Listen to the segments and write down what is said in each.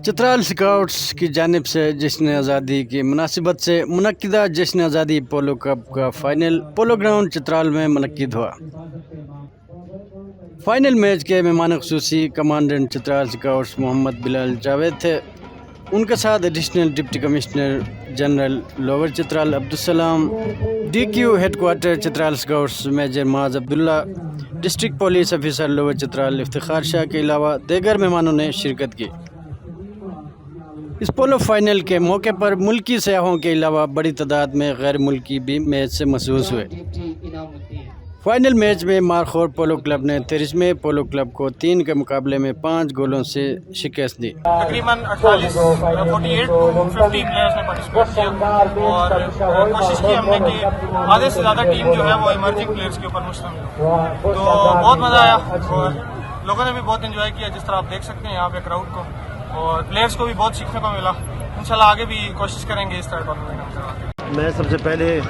Chitral scouts کی جانب سے جشن آزادی کی مناسبت سے منعقدہ جشن آزادی پولو کپ کا فائنل پولو گراؤنڈ چترال میں منعقد ہوا۔ فائنل میچ کے مہمان خصوصی کمانڈنٹ چترال اسکاؤٹس محمد بلال جاوید تھے۔ ان کے ساتھ additional deputy commissioner general lower Chitral Abdussalam, D Q head quarter Chitral scouts major Muaz Abdullah, district police officer lower Chitral Iftikhar Shah کے علاوہ دیگر مہمانوں نے شرکت کی۔ اس پولو فائنل کے موقع پر ملکی سیاحوں کے علاوہ بڑی تعداد میں غیر ملکی بھی میچ سے محظوظ ہوئے۔ فائنل میچ میں مارخور پولو کلب نے 13ویں پولو کلب کو 3 کے مقابلے میں 5 گولوں سے شکست دی۔ تقریباً 48 to 50 پلیئرز نے پارٹیسپیٹ کیا اور کوشش کی ہم نے کہ آدھے سے زیادہ ٹیم جو ہے وہ ایمرجنگ پلیئرز کے اوپر مشتمل ہو، تو بہت مزہ آیا اور لوگوں نے بھی بہت انجوائے کیا، جس طرح آپ دیکھ سکتے ہیں یہاں پہ کراؤڈ کو، اور پلیئرز کو بھی بہت سیکھنے کو ملا۔ انشاءاللہ آگے بھی کوشش کریں گے اس طرح ٹورنامنٹ۔ میں سب سے پہلے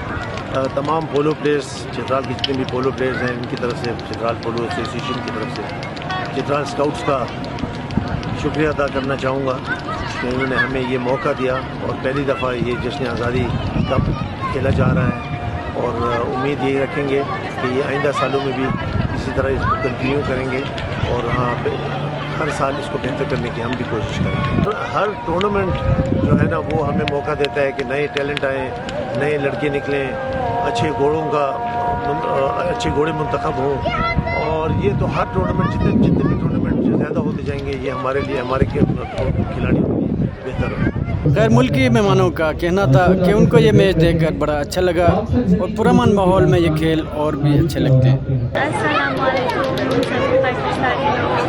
تمام پولو پلیئرز، چترال کے جتنے بھی پولو پلیئرز ہیں ان کی طرف سے، چترال پولو ایسوسی ایشن کی طرف سے چترال اسکاؤٹس کا شکریہ ادا کرنا چاہوں گا کہ انہوں نے ہمیں یہ موقع دیا اور پہلی دفعہ یہ جشن آزادی کپ کھیلا جا رہا ہے، اور امید یہی رکھیں گے کہ یہ آئندہ سالوں میں بھی اسی طرح اس کو کنٹینیو کریں گے اور ہر سال اس کو بہتر کرنے کی ہم بھی کوشش کریں گے۔ ہر ٹورنامنٹ جو ہے نا وہ ہمیں موقع دیتا ہے کہ نئے ٹیلنٹ آئیں، نئے لڑکے نکلیں، اچھے گھوڑے منتخب ہوں، اور یہ تو ہر ٹورنامنٹ جتنے بھی ٹورنامنٹ زیادہ ہوتے جائیں گے یہ ہمارے لیے، ہمارے کھلاڑیوں کے لیے بہتر ہو۔ غیر ملکی مہمانوں کا کہنا تھا کہ ان کو یہ میچ دیکھ کر بڑا اچھا لگا اور پرامن ماحول میں یہ کھیل اور بھی اچھے لگتے ہیں۔ السلام علیکم سبھی پاکستانی لوگوں،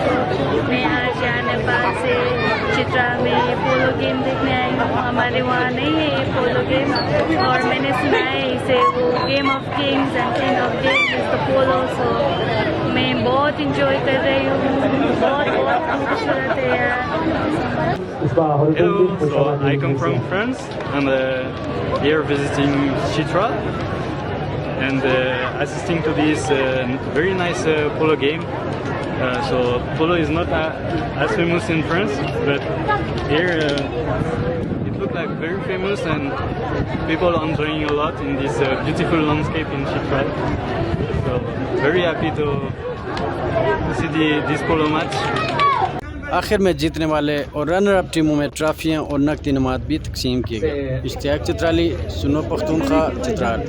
میں آج نیپال سے چترا میں یہ پولو گیم دیکھنے آئی ہوں۔ ہمارے وہاں نہیں ہے یہ پولو گیم، اور میں نے سنا ہے اسے وہ game of kings and king of games is the polo, so میں بہت انجوائے کر رہی ہوں، بہت خوبصورت ہے یار۔ Hello, so I come from France and here visiting Chitra and assisting to this very nice polo game. So polo is not as famous in France, but here it looks like very famous and people are enjoying a lot in this beautiful landscape in Chitra. So very happy to see this polo match. آخر میں جیتنے والے اور runner up ٹیموں میں ٹرافیاں اور نقد انعامات بھی تقسیم کیے گئے۔ اشتیاق چترالی، سنو پختونخوا، چترال۔